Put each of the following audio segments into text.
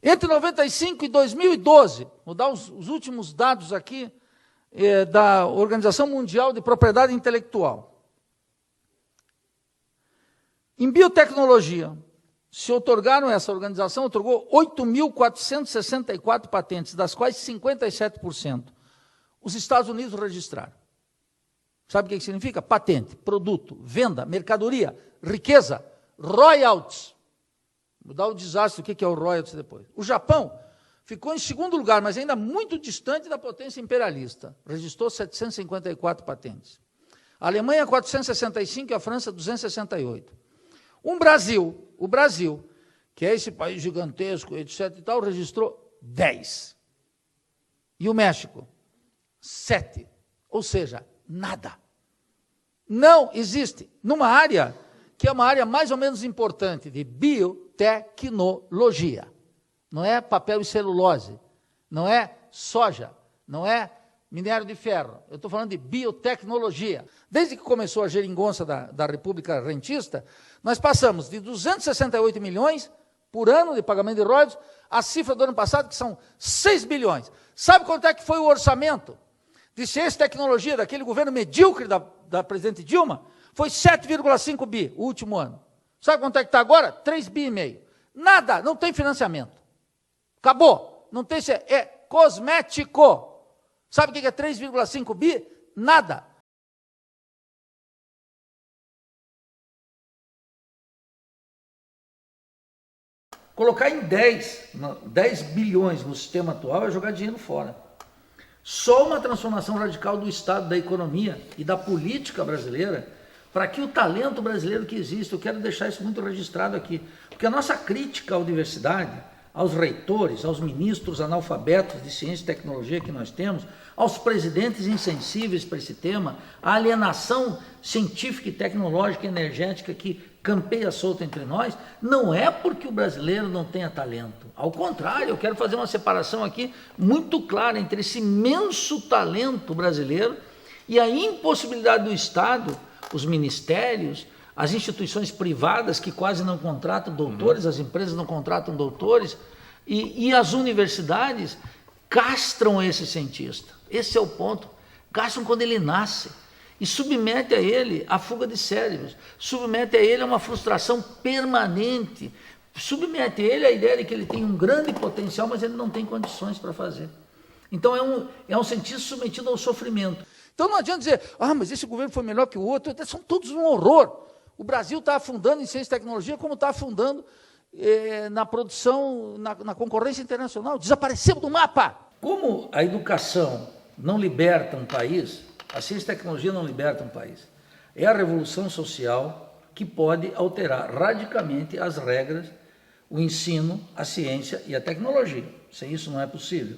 Entre 95 e 2012, vou dar os últimos dados aqui da Organização Mundial de Propriedade Intelectual. Em biotecnologia, se otorgaram, essa organização otorgou 8.464 patentes, das quais 57% os Estados Unidos registraram. Sabe o que significa? Patente, produto, venda, mercadoria, riqueza, royalties. Vou dar o desastre, o que é o royalties depois. O Japão ficou em segundo lugar, mas ainda muito distante da potência imperialista. Registrou 754 patentes. A Alemanha, 465 e a França, 268. O Brasil, que é esse país gigantesco, etc. e tal, registrou 10. E o México? 7. Ou seja, nada. Não existe. Numa área que é uma área mais ou menos importante de biotecnologia. Não é papel e celulose, não é soja, não é minério de ferro. Eu estou falando de biotecnologia. Desde que começou a geringonça da República Rentista, nós passamos de 268 milhões por ano de pagamento de royalties, a cifra do ano passado, que são 6 bilhões. Sabe quanto é que foi o orçamento de ciência e tecnologia daquele governo medíocre da presidente Dilma? Foi 7,5 bi o último ano. Sabe quanto é que está agora? 3,5 bi. Nada, não tem financiamento. Acabou. Não tem, é cosmético. Sabe o que é 3,5 bi? Nada. Colocar em 10 bilhões no sistema atual é jogar dinheiro fora. Só uma transformação radical do Estado, da economia e da política brasileira, para que o talento brasileiro que existe, eu quero deixar isso muito registrado aqui, porque a nossa crítica à universidade, aos reitores, aos ministros analfabetos de ciência e tecnologia que nós temos, aos presidentes insensíveis para esse tema, à alienação científica e tecnológica e energética que campeia solta entre nós, não é porque o brasileiro não tenha talento. Ao contrário, eu quero fazer uma separação aqui muito clara entre esse imenso talento brasileiro e a impossibilidade do Estado, os ministérios, as instituições privadas que quase não contratam doutores, as empresas não contratam doutores, e as universidades castram esse cientista. Esse é o ponto. Castram quando ele nasce e submete a ele a fuga de cérebros, submete a ele a uma frustração permanente, submete a ele a ideia de que ele tem um grande potencial, mas ele não tem condições para fazer. Então é um cientista submetido ao sofrimento. Então não adianta dizer, mas esse governo foi melhor que o outro, são todos um horror. O Brasil está afundando em ciência e tecnologia como está afundando na produção, na concorrência internacional. Desapareceu do mapa. Como a educação não liberta um país, a ciência e tecnologia não liberta um país. É a revolução social que pode alterar radicalmente as regras, o ensino, a ciência e a tecnologia. Sem isso não é possível.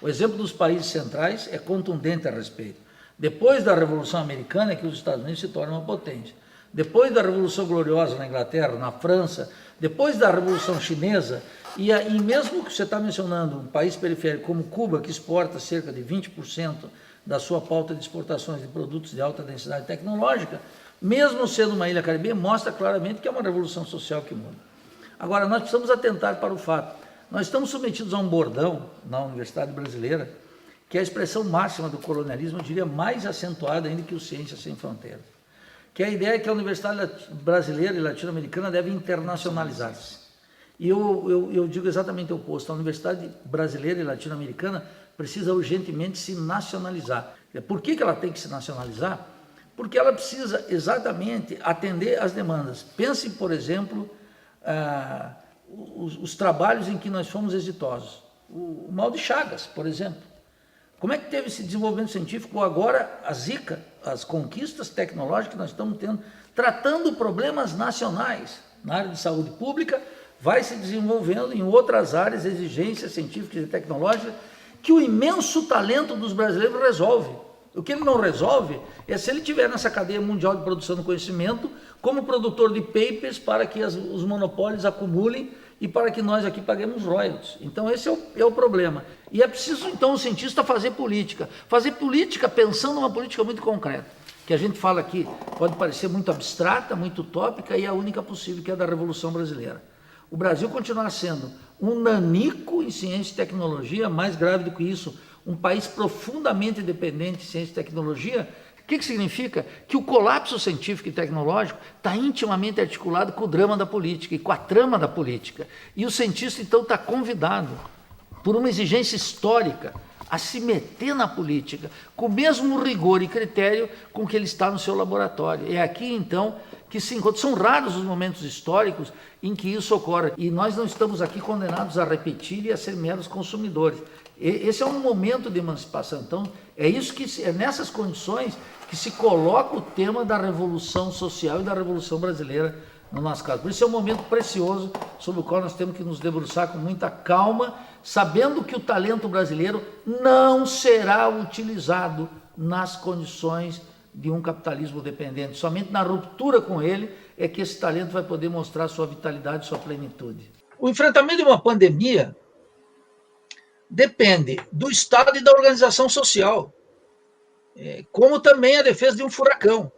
O exemplo dos países centrais é contundente a respeito. Depois da Revolução Americana é que os Estados Unidos se tornam uma potência. Depois da Revolução Gloriosa na Inglaterra, na França, depois da Revolução Chinesa, e mesmo que você está mencionando um país periférico como Cuba, que exporta cerca de 20% da sua pauta de exportações de produtos de alta densidade tecnológica, mesmo sendo uma ilha caribenha, mostra claramente que é uma revolução social que muda. Agora, nós precisamos atentar para o fato. Nós estamos submetidos a um bordão na Universidade Brasileira, que é a expressão máxima do colonialismo, eu diria mais acentuada ainda que o Ciência Sem Fronteiras, que é a ideia que a Universidade Brasileira e Latino-Americana deve internacionalizar-se. E eu digo exatamente o oposto, a Universidade Brasileira e Latino-Americana precisa urgentemente se nacionalizar. Por que ela tem que se nacionalizar? Porque ela precisa exatamente atender às demandas. Pense, por exemplo, os trabalhos em que nós fomos exitosos. O mal de Chagas, por exemplo. Como é que teve esse desenvolvimento científico? Agora, a Zika, as conquistas tecnológicas que nós estamos tendo, tratando problemas nacionais na área de saúde pública, vai se desenvolvendo em outras áreas, exigências científicas e tecnológicas, que o imenso talento dos brasileiros resolve. O que ele não resolve é se ele estiver nessa cadeia mundial de produção do conhecimento como produtor de papers para que os monopólios acumulem e para que nós aqui paguemos royalties. Então esse é o problema. E é preciso então o cientista fazer política pensando numa política muito concreta, que a gente fala aqui, pode parecer muito abstrata, muito utópica e é a única possível, que é a da Revolução Brasileira. o Brasil continuar sendo um nanico em ciência e tecnologia, mais grave do que isso, um país profundamente dependente de ciência e tecnologia, o que significa? Que o colapso científico e tecnológico está intimamente articulado com o drama da política e com a trama da política. E o cientista, então, está convidado, por uma exigência histórica, a se meter na política, com o mesmo rigor e critério com que ele está no seu laboratório. É aqui, então, que se encontra. São raros os momentos históricos em que isso ocorre. E nós não estamos aqui condenados a repetir e a ser meros consumidores. Esse é um momento de emancipação. Então, é nessas condições que se coloca o tema da revolução social e da revolução brasileira no nosso caso. Por isso é um momento precioso sobre o qual nós temos que nos debruçar com muita calma, sabendo que o talento brasileiro não será utilizado nas condições de um capitalismo dependente. Somente na ruptura com ele é que esse talento vai poder mostrar sua vitalidade, sua plenitude. O enfrentamento de uma pandemia depende do Estado e da organização social, como também a defesa de um furacão.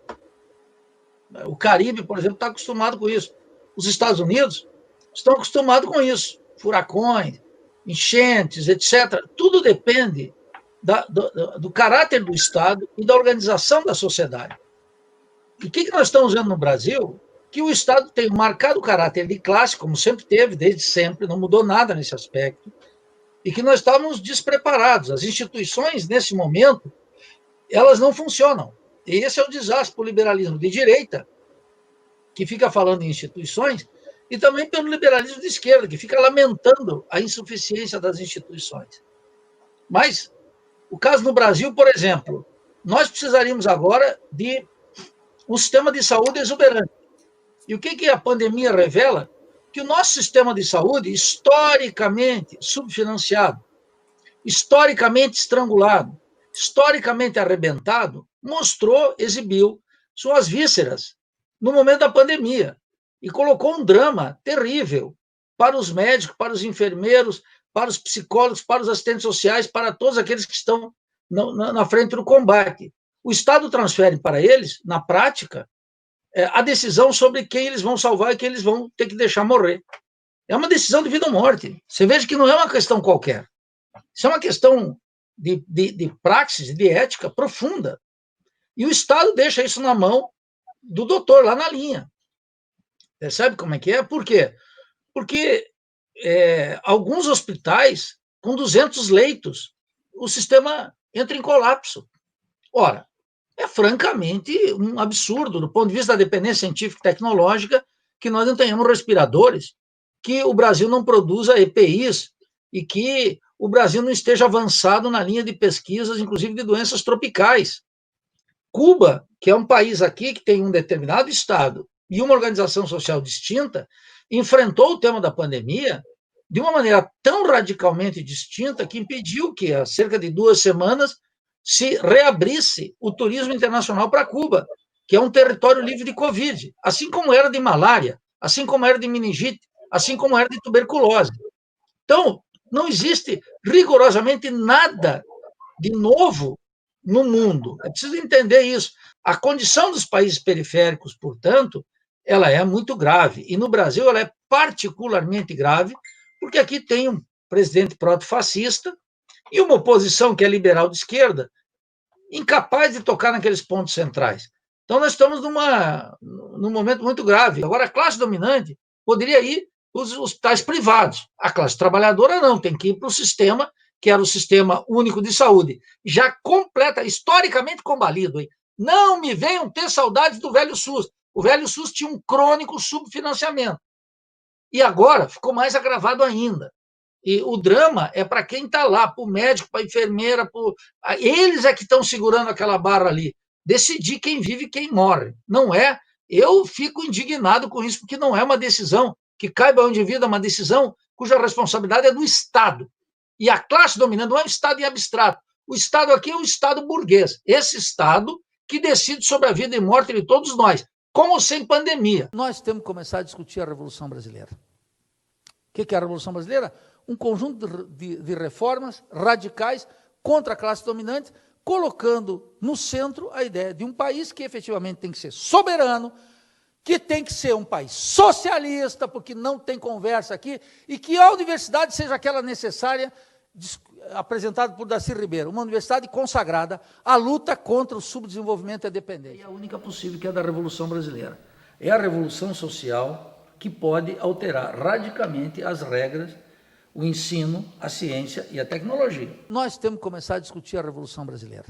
O Caribe, por exemplo, está acostumado com isso. Os Estados Unidos estão acostumados com isso. Furacões, enchentes, etc. Tudo depende do caráter do Estado e da organização da sociedade. E o que nós estamos vendo no Brasil? Que o Estado tem um marcado caráter de classe, como sempre teve, desde sempre, não mudou nada nesse aspecto, e que nós estávamos despreparados. As instituições, nesse momento, elas não funcionam. E esse é o desastre para o liberalismo de direita, que fica falando em instituições, e também pelo liberalismo de esquerda, que fica lamentando a insuficiência das instituições. Mas, o caso no Brasil, por exemplo, nós precisaríamos agora de um sistema de saúde exuberante. E o que a pandemia revela? Que o nosso sistema de saúde, historicamente subfinanciado, historicamente estrangulado, historicamente arrebentado, exibiu suas vísceras no momento da pandemia e colocou um drama terrível para os médicos, para os enfermeiros, para os psicólogos, para os assistentes sociais, para todos aqueles que estão na frente do combate. O Estado transfere para eles, na prática, a decisão sobre quem eles vão salvar e quem eles vão ter que deixar morrer. É uma decisão de vida ou morte. Você veja que não é uma questão qualquer. Isso é uma questão de praxis, de ética profunda. E o Estado deixa isso na mão do doutor, lá na linha. Percebe como é que é? Por quê? Porque alguns hospitais, com 200 leitos, o sistema entra em colapso. Ora, é francamente um absurdo, do ponto de vista da dependência científica e tecnológica, que nós não tenhamos respiradores, que o Brasil não produza EPIs e que o Brasil não esteja avançado na linha de pesquisas, inclusive de doenças tropicais. Cuba, que é um país aqui que tem um determinado Estado e uma organização social distinta, enfrentou o tema da pandemia de uma maneira tão radicalmente distinta que impediu que, há cerca de 2 semanas, se reabrisse o turismo internacional para Cuba, que é um território livre de Covid, assim como era de malária, assim como era de meningite, assim como era de tuberculose. Então, não existe rigorosamente nada de novo no mundo. É preciso entender isso. A condição dos países periféricos, portanto, ela é muito grave. E no Brasil ela é particularmente grave, porque aqui tem um presidente proto-fascista e uma oposição que é liberal de esquerda, incapaz de tocar naqueles pontos centrais. Então nós estamos num momento muito grave. Agora, a classe dominante poderia ir para os hospitais privados. A classe trabalhadora não, tem que ir para o sistema, que era o Sistema Único de Saúde, já historicamente combalido. Hein? Não me venham ter saudades do velho SUS. O velho SUS tinha um crônico subfinanciamento. E agora ficou mais agravado ainda. E o drama é para quem está lá, para o médico, para a enfermeira, eles é que estão segurando aquela barra ali. Decidir quem vive e quem morre. Não é. Eu fico indignado com isso, porque não é uma decisão que caiba ao indivíduo, é uma decisão cuja responsabilidade é do Estado. E a classe dominante não é um Estado em abstrato. O Estado aqui é um Estado burguês. Esse Estado que decide sobre a vida e morte de todos nós, com ou sem pandemia. Nós temos que começar a discutir a Revolução Brasileira. O que é a Revolução Brasileira? Um conjunto de reformas radicais contra a classe dominante, colocando no centro a ideia de um país que efetivamente tem que ser soberano, que tem que ser um país socialista, porque não tem conversa aqui, e que a universidade seja aquela necessária, apresentada por Darcy Ribeiro, uma universidade consagrada à luta contra o subdesenvolvimento e a dependência. É a única possível, que é a da Revolução Brasileira. É a revolução social que pode alterar radicalmente as regras, o ensino, a ciência e a tecnologia. Nós temos que começar a discutir a Revolução Brasileira.